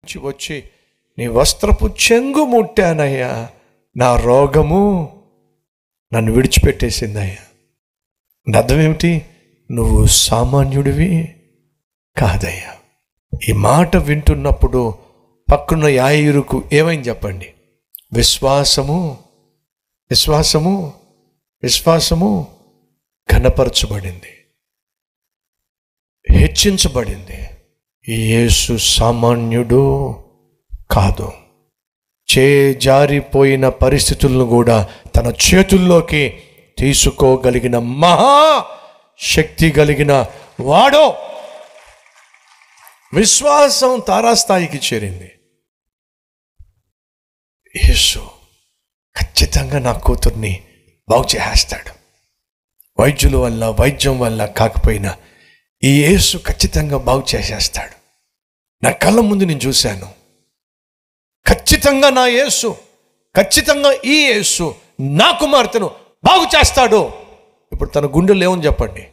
వచ్చి నీ వస్త్రపు చెంగు ముట్టానయ్యా, నా రోగము నన్ను విడిచిపెట్టేసిందయ్యా. అర్థం ఏమిటి? నువ్వు సామాన్యుడివి కాదయ్యా. ఈ మాట వింటున్నప్పుడు పక్కన యాయిరుకు ఏమైంది చెప్పండి? విశ్వాసము విశ్వాసము విశ్వాసము ఘనపరచబడింది, హెచ్చించబడింది. యేసు సామాన్యుడు కాదు. జారిపోయిన పరిస్థితులను కూడా తన చేతుల్లోకి తీసుకోగలిగిన మహాశక్తి కలిగిన వాడో. విశ్వాసం తారాస్థాయికి చేరింది. యేసు ఖచ్చితంగా నా కూతుర్ని బాగు చేస్తాడు. వైద్యుల వల్ల వైద్యం వల్ల కాకపోయినా ఈ యేసు ఖచ్చితంగా బాగు చేసేస్తాడు. నా కళ్ళ ముందు నేను చూశాను. ఖచ్చితంగా నా యేసు, ఖచ్చితంగా ఈ యేసు నా కుమార్తెను బాగు చేస్తాడు. ఇప్పుడు తన గుండెలో ఏమని చెప్పండి?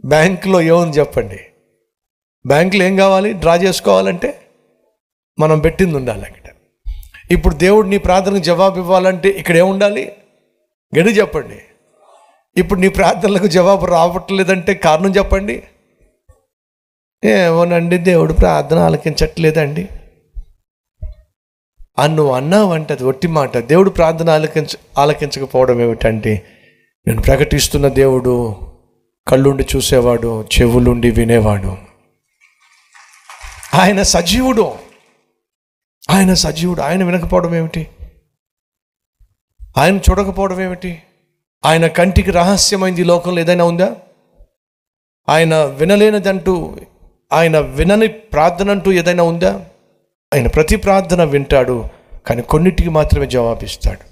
బ్యాంకులో ఏమని చెప్పండి? బ్యాంకులో ఏం కావాలి? డ్రా చేసుకోవాలంటే మనం పెట్టింది ఉండాలి అక్కడ. ఇప్పుడు దేవుడు నీ ప్రార్థనకు జవాబు ఇవ్వాలంటే ఇక్కడ ఏముండాలి? గడి చెప్పండి. ఇప్పుడు నీ ప్రార్థనలకు జవాబు రావట్లేదంటే కారణం చెప్పండి. ఏమోనండి, దేవుడు ప్రార్థన ఆలకించట్లేదండి నువ్వు అన్నావంటే అది ఒట్టి మాట. దేవుడు ప్రార్థన ఆలకించకపోవడం ఏమిటంటే, నేను ప్రకటిస్తున్న దేవుడు కళ్ళుండి చూసేవాడు, చెవులుండి వినేవాడు. ఆయన సజీవుడు, ఆయన సజీవుడు. ఆయన వినకపోవడం ఏమిటి? ఆయన చూడకపోవడం ఏమిటి? ఆయన కంటికి రహస్యమైంది ఈ లోకంలో ఏదైనా ఉందా? ఆయన వినలేనిదంటూ, ఆయన వినని ప్రార్థన అంటూ ఏదైనా ఉందా? ఆయన ప్రతి ప్రార్థన వింటాడు, కానీ కొన్నిటికి మాత్రమే జవాబిస్తాడు.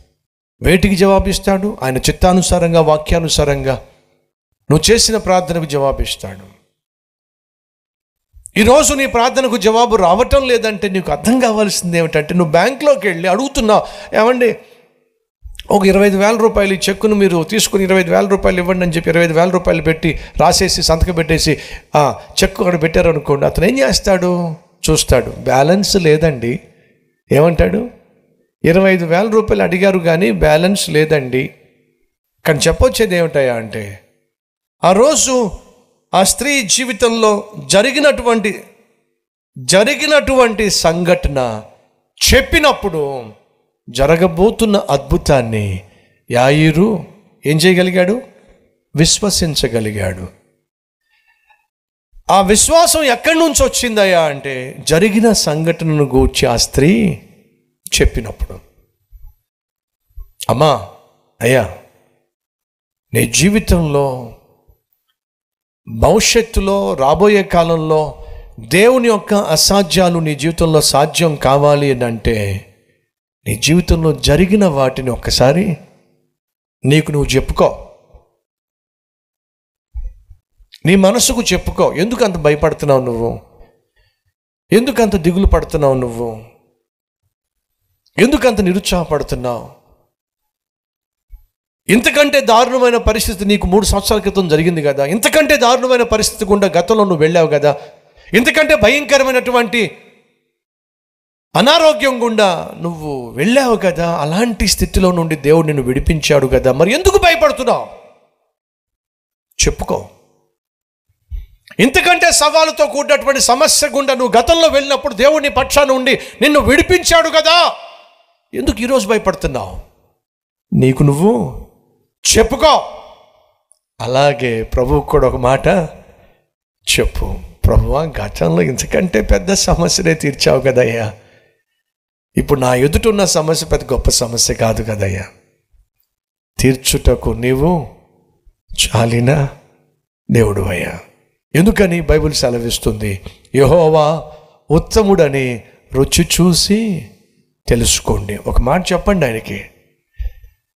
వేటికి జవాబిస్తాడు? ఆయన చిత్తానుసారంగా, వాక్యానుసారంగా నువ్వు చేసిన ప్రార్థనకు జవాబిస్తాడు. ఈరోజు నీ ప్రార్థనకు జవాబు రావటం లేదంటే నీకు అర్థం కావాల్సింది ఏమిటంటే, నువ్వు బ్యాంకులోకి వెళ్ళి అడుగుతున్నావు, ఏమండి ఒక 25,000 రూపాయలు ఈ చెక్కును మీరు తీసుకుని 25,000 రూపాయలు ఇవ్వండి అని చెప్పి 25,000 రూపాయలు పెట్టి రాసేసి సంతకం పెట్టేసి చెక్కు అక్కడ పెట్టారు అనుకోండి. అతను ఏం చేస్తాడు? చూస్తాడు, బ్యాలెన్స్ లేదండి. ఏమంటాడు? 25,000 రూపాయలు అడిగారు కానీ బ్యాలెన్స్ లేదండి. కానీ చెప్పొచ్చేది ఏమిటాయా అంటే, ఆ రోజు ఆ స్త్రీ జీవితంలో జరిగినటువంటి సంఘటన చెప్పినప్పుడు జరగబోతున్న అద్భుతాన్ని యాయిరు ఏం చేయగలిగాడు? విశ్వసించగలిగాడు. ఆ విశ్వాసం ఎక్కడి నుంచి వచ్చిందయ్యా అంటే, జరిగిన సంఘటనను గూర్చి ఆ స్త్రీ చెప్పినప్పుడు. అమ్మా, అయ్యా, నీ జీవితంలో భవిష్యత్తులో రాబోయే కాలంలో దేవుని యొక్క అసాధ్యాలు నీ జీవితంలో సాధ్యం కావాలి అని అంటే, నీ జీవితంలో జరిగిన వాటిని ఒక్కసారి నీకు నువ్వు చెప్పుకో, నీ మనసుకు చెప్పుకో. ఎందుకు అంత భయపడుతున్నావు నువ్వు? ఎందుకు అంత దిగులు పడుతున్నావు నువ్వు? ఎందుకు అంత నిరుత్సాహపడుతున్నావు? ఇంతకంటే దారుణమైన పరిస్థితి నీకు 3 సంవత్సరాల క్రితం జరిగింది కదా. ఇంతకంటే దారుణమైన పరిస్థితి గుండా గతంలో నువ్వు వెళ్ళావు కదా. ఇంతకంటే భయంకరమైనటువంటి అనారోగ్యం గుండా నువ్వు వెళ్ళావు కదా. అలాంటి స్థితిలో నుండి దేవుడు నిన్ను విడిపించాడు కదా. మరి ఎందుకు భయపడుతున్నావు? చెప్పుకో. ఇంతకంటే సవాలుతో కూడినటువంటి సమస్య గుండా నువ్వు గతంలో వెళ్ళినప్పుడు దేవుడిని పక్షాన ఉండి నిన్ను విడిపించాడు కదా. ఎందుకు ఈరోజు భయపడుతున్నావు? నీకు నువ్వు చెప్పుకో. అలాగే ప్రభువుకు కూడా ఒక మాట చెప్పు. ప్రభువా, గతంలో ఇంతకంటే పెద్ద సమస్యనే తీర్చావు కదయ్యా. ఇప్పుడు నా ఎదుటున్న సమస్య పెద్ద గొప్ప సమస్య కాదు కదయ్యా. తీర్చుటకు నీవు చాలిన దేవుడు అయ్యా. ఎందుకని బైబిల్ సెలవిస్తుంది, యెహోవా ఉత్తముడని రుచి చూసి తెలుసుకోండి. ఒక మాట చెప్పండి ఆయనకి,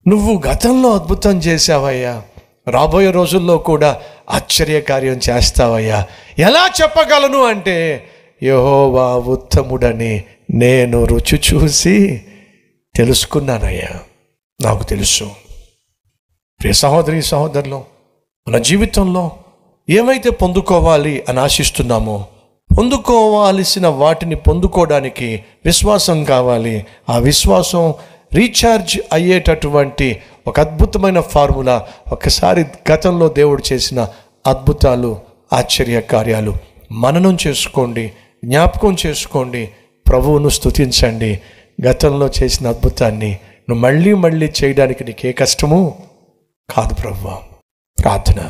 నువ్వు గతంలో అద్భుతం చేశావయ్యా, రాబోయే రోజుల్లో కూడా ఆశ్చర్యకార్యం చేస్తావయ్యా. ఎలా చెప్పగలను అంటే, యెహోవా ఉత్తముడని నేను రుచి చూసి తెలుసుకున్నానయ్యా, నాకు తెలుసు. ప్రియ సహోదరి సహోదరులు, మన జీవితంలో ఏమైతే పొందుకోవాలి అని ఆశిస్తున్నామో పొందుకోవాల్సిన వాటిని పొందుకోవడానికి విశ్వాసం కావాలి. ఆ విశ్వాసం రీఛార్జ్ అయ్యేటటువంటి ఒక అద్భుతమైన ఫార్ములా. ఒకసారి గతంలో దేవుడు చేసిన అద్భుతాలు, ఆశ్చర్య కార్యాలు మననం చేసుకోండి, జ్ఞాపకం చేసుకోండి, ప్రభువును స్తుతించండి. గతంలో చేసిన అద్భుతాన్ని నువ్వు మళ్ళీ మళ్ళీ చేయడానికి నీకే కష్టము కాదు ప్రభువా. ప్రార్థన.